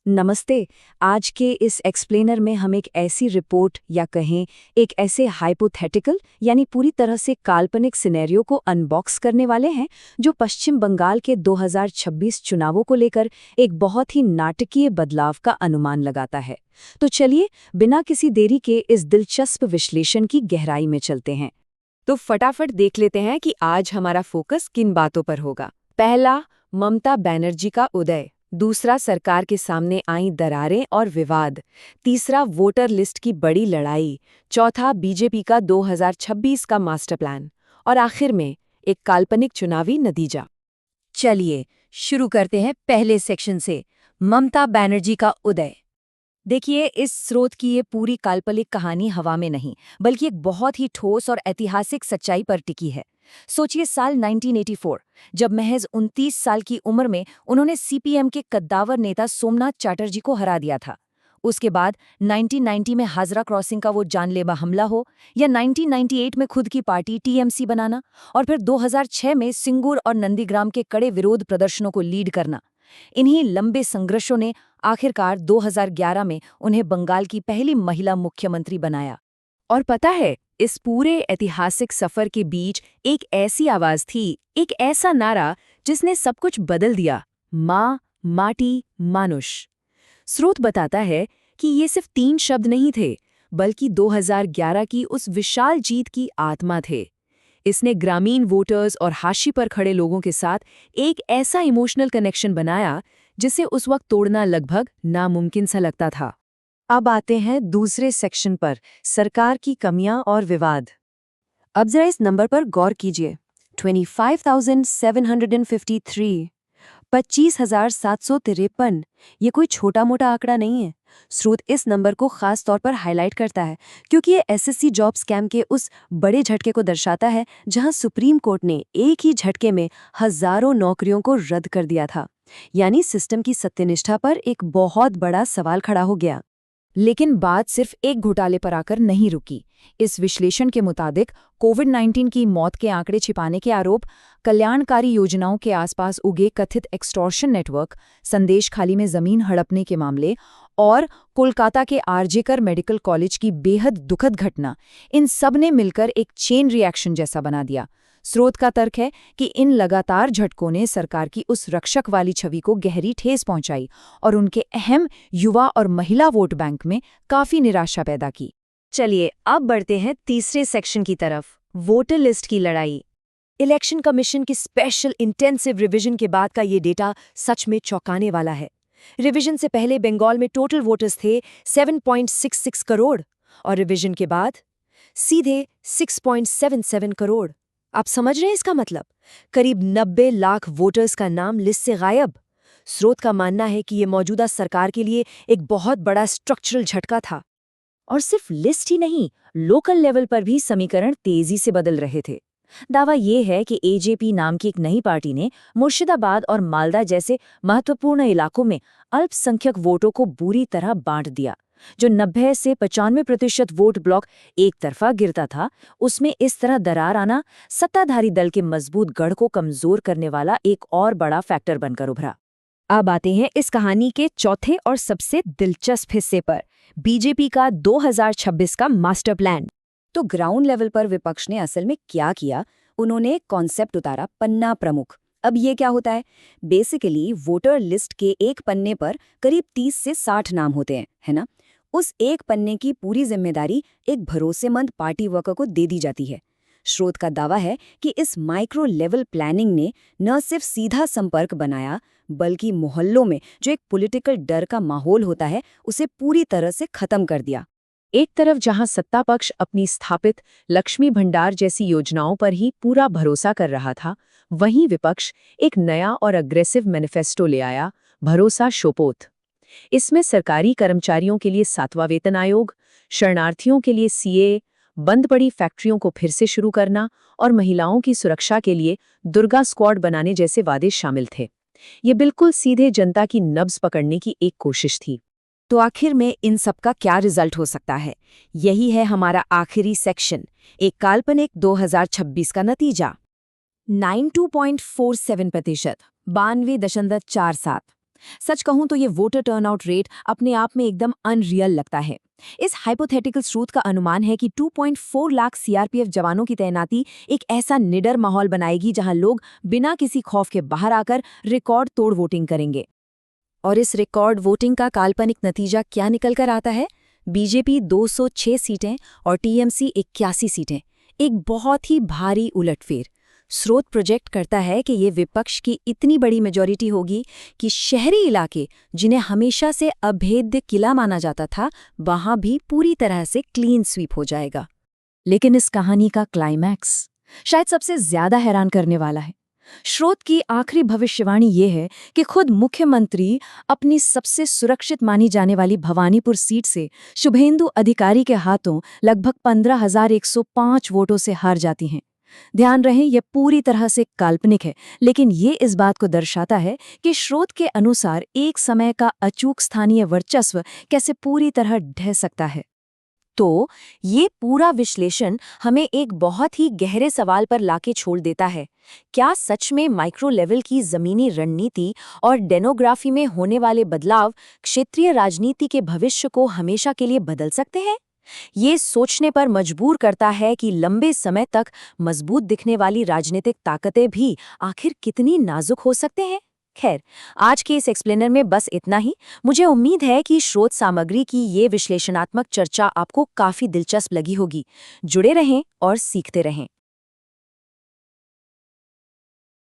नमस्ते। आज के इस एक्सप्लेनर में हम एक ऐसी रिपोर्ट या कहें एक ऐसे हाइपोथेटिकल यानी पूरी तरह से काल्पनिक सिनेरियो को अनबॉक्स करने वाले हैं जो पश्चिम बंगाल के 2026 चुनावों को लेकर एक बहुत ही नाटकीय बदलाव का अनुमान लगाता है। तो चलिए बिना किसी देरी के इस दिलचस्प विश्लेषण की गहराई में चलते हैं। तो फटाफट देख लेते हैं कि आज हमारा फोकस किन बातों पर होगा। पहला, ममता बनर्जी का उदय। दूसरा, सरकार के सामने आई दरारें और विवाद। तीसरा, वोटर लिस्ट की बड़ी लड़ाई। चौथा, बीजेपी का 2026 का मास्टर प्लान। और आखिर में एक काल्पनिक चुनावी नतीजा। चलिए शुरू करते हैं पहले सेक्शन से, ममता बनर्जी का उदय। देखिए, इस स्रोत की ये पूरी काल्पनिक कहानी हवा में नहीं बल्कि एक बहुत ही ठोस और ऐतिहासिक सच्चाई पर टिकी है। सोचिए, साल 1984 जब महज 29 साल की उम्र में उन्होंने सीपीएम के कद्दावर नेता सोमनाथ चटर्जी को हरा दिया था। उसके बाद 1990 में हाजरा क्रॉसिंग का वो जानलेवा हमला हो, या 1998 में खुद की पार्टी टीएमसी बनाना, और फिर 2006 में सिंगूर और नंदीग्राम के कड़े विरोध प्रदर्शनों को लीड करना। इन्हीं लंबे संघर्षों ने आखिरकार 2011 में उन्हें बंगाल की पहली महिला मुख्यमंत्री बनाया। और पता है, इस पूरे ऐतिहासिक सफर के बीच एक ऐसी आवाज थी, एक ऐसा नारा जिसने सब कुछ बदल दिया। माँ, माटी, मानुष। स्रोत बताता है कि ये सिर्फ 3 शब्द नहीं थे, बल्कि 2011 की उस विशाल जीत की आत्मा थे। इसने ग्रामीण वोटर्स और हाशी पर खड़े लोगों के साथ एक ऐसा इमोशनल कनेक्शन बनाया जिसे उस वक्त तोड़ना लगभग नामुमकिन सा लगता था। अब आते हैं दूसरे सेक्शन पर, सरकार की कमियां और विवाद। अब जरा इस नंबर पर गौर कीजिए, 25,753, 25,753। ये कोई छोटा मोटा आंकड़ा नहीं है। स्रोत इस नंबर को खास तौर पर हाईलाइट करता है क्योंकि ये एसएससी जॉब स्कैम के उस बड़े झटके को दर्शाता है जहां सुप्रीम कोर्ट ने एक ही झटके में हजारों नौकरियों को रद्द कर दिया था। यानी सिस्टम की सत्यनिष्ठा पर एक बहुत बड़ा सवाल खड़ा हो गया। लेकिन बात सिर्फ एक घोटाले पर आकर नहीं रुकी। इस विश्लेषण के मुताबिक कोविड-19 की मौत के आंकड़े छिपाने के आरोप, कल्याणकारी योजनाओं के आसपास उगे कथित एक्सटॉर्शन नेटवर्क, संदेश खाली में जमीन हड़पने के मामले और कोलकाता के आरजेकर मेडिकल कॉलेज की बेहद दुखद घटना, इन सब ने मिलकर एक चेन रिएक्शन जैसा बना दिया। स्रोत का तर्क है कि इन लगातार झटकों ने सरकार की उस रक्षक वाली छवि को गहरी ठेस पहुंचाई और उनके अहम युवा और महिला वोट बैंक में काफी निराशा पैदा की। चलिए अब बढ़ते हैं तीसरे सेक्शन की तरफ, वोटर लिस्ट की लड़ाई। इलेक्शन कमीशन की स्पेशल इंटेंसिव रिवीजन के बाद का ये डेटा सच में चौंकाने वाला है। रिवीजन से पहले बंगाल में टोटल वोटर्स थे 7.66 करोड़ और रिवीजन के बाद सीधे 6.77 करोड़। आप समझ रहे हैं इसका मतलब? करीब 90 लाख वोटर्स का नाम लिस्ट से गायब। स्रोत का मानना है कि ये मौजूदा सरकार के लिए एक बहुत बड़ा स्ट्रक्चरल झटका था। और सिर्फ लिस्ट ही नहीं, लोकल लेवल पर भी समीकरण तेजी से बदल रहे थे। दावा ये है कि एजेपी नाम की एक नई पार्टी ने मुर्शिदाबाद और मालदा जैसे महत्वपूर्ण इलाकों में अल्पसंख्यक वोटों को बुरी तरह बांट दिया। जो 90 से 95% वोट ब्लॉक एक तरफा गिरता था, उसमें इस तरह दरार आना सत्ताधारी दल के मजबूत गढ़ को कमजोर करने वाला एक और बड़ा फैक्टर बनकर उभरा। अब आते हैं इस कहानी के चौथे और सबसे दिलचस्प हिस्से पर, बीजेपी का 2026 का मास्टर प्लान। तो ग्राउंड लेवल पर विपक्ष ने असल में क्या किया? उन्होंने कॉन्सेप्ट उतारा, पन्ना प्रमुख। अब ये क्या होता है? बेसिकली वोटर लिस्ट के एक पन्ने पर करीब 30 से 60 नाम होते हैं, है ना? उस एक पन्ने की पूरी जिम्मेदारी एक भरोसेमंद पार्टी वर्कर को दे दी जाती है। स्रोत का दावा है कि इस माइक्रो लेवल प्लानिंग ने न सिर्फ सीधा संपर्क बनाया, बल्कि मोहल्लों में जो एक पॉलिटिकल डर का माहौल होता है, उसे पूरी तरह से खत्म कर दिया। एक तरफ जहां सत्ता पक्ष अपनी स्थापित लक्ष्मी भंडार जैसी योजनाओं पर ही पूरा भरोसा कर रहा था, वहीं विपक्ष एक नया और अग्रेसिव मैनिफेस्टो ले आया, भरोसा शोपोत। इसमें सरकारी कर्मचारियों के लिए 7वां वेतन आयोग, शरणार्थियों के लिए सीए, बंद पड़ी फैक्ट्रियों को फिर से शुरू करना और महिलाओं की सुरक्षा के लिए दुर्गा स्क्वाड बनाने जैसे वादे शामिल थे। ये बिल्कुल सीधे जनता की नब्ज पकड़ने की एक कोशिश थी। तो आखिर में इन सब का क्या रिजल्ट हो सकता है? यही है हमारा आखिरी सेक्शन, एक काल्पनिक 2026 का नतीजा। 92.47%, 92.47, सच कहूं तो ये वोटर टर्नआउट रेट अपने आप में एकदम अनरियल लगता है। इस हाइपोथेटिकल स्रोत का अनुमान है कि 2.4 लाख सीआरपीएफ जवानों की तैनाती एक ऐसा निडर माहौल बनाएगी जहां लोग बिना किसी खौफ के बाहर आकर रिकॉर्ड तोड़ वोटिंग करेंगे। और इस रिकॉर्ड वोटिंग का काल्पनिक नतीजा क्या निकल कर आता है? बीजेपी 206 सीटें और टीएमसी 81 सीटें। एक बहुत ही भारी उलटफेर। स्रोत प्रोजेक्ट करता है कि ये विपक्ष की इतनी बड़ी मेजॉरिटी होगी कि शहरी इलाके, जिन्हें हमेशा से अभेद्य किला माना जाता था, वहां भी पूरी तरह से क्लीन स्वीप हो जाएगा। लेकिन इस कहानी का क्लाइमैक्स शायद सबसे ज्यादा हैरान करने वाला है। स्रोत की आखिरी भविष्यवाणी ये है कि खुद मुख्यमंत्री अपनी सबसे सुरक्षित मानी जाने वाली भवानीपुर सीट से शुभेंदु अधिकारी के हाथों लगभग 15,105 वोटों से हार जाती हैं। ध्यान रहे, यह पूरी तरह से काल्पनिक है, लेकिन ये इस बात को दर्शाता है कि स्रोत के अनुसार एक समय का अचूक स्थानीय वर्चस्व कैसे पूरी तरह ढह सकता है। तो ये पूरा विश्लेषण हमें एक बहुत ही गहरे सवाल पर लाके छोड़ देता है। क्या सच में माइक्रो लेवल की जमीनी रणनीति और डेमोग्राफी में होने वाले बदलाव क्षेत्रीय राजनीति के भविष्य को हमेशा के लिए बदल सकते हैं? ये सोचने पर मजबूर करता है कि लंबे समय तक मजबूत दिखने वाली राजनीतिक ताकतें भी आखिर कितनी नाजुक हो सकते हैं। खैर, आज के इस एक्सप्लेनर में बस इतना ही। मुझे उम्मीद है कि स्रोत सामग्री की ये विश्लेषणात्मक चर्चा आपको काफी दिलचस्प लगी होगी। जुड़े रहें और सीखते रहें।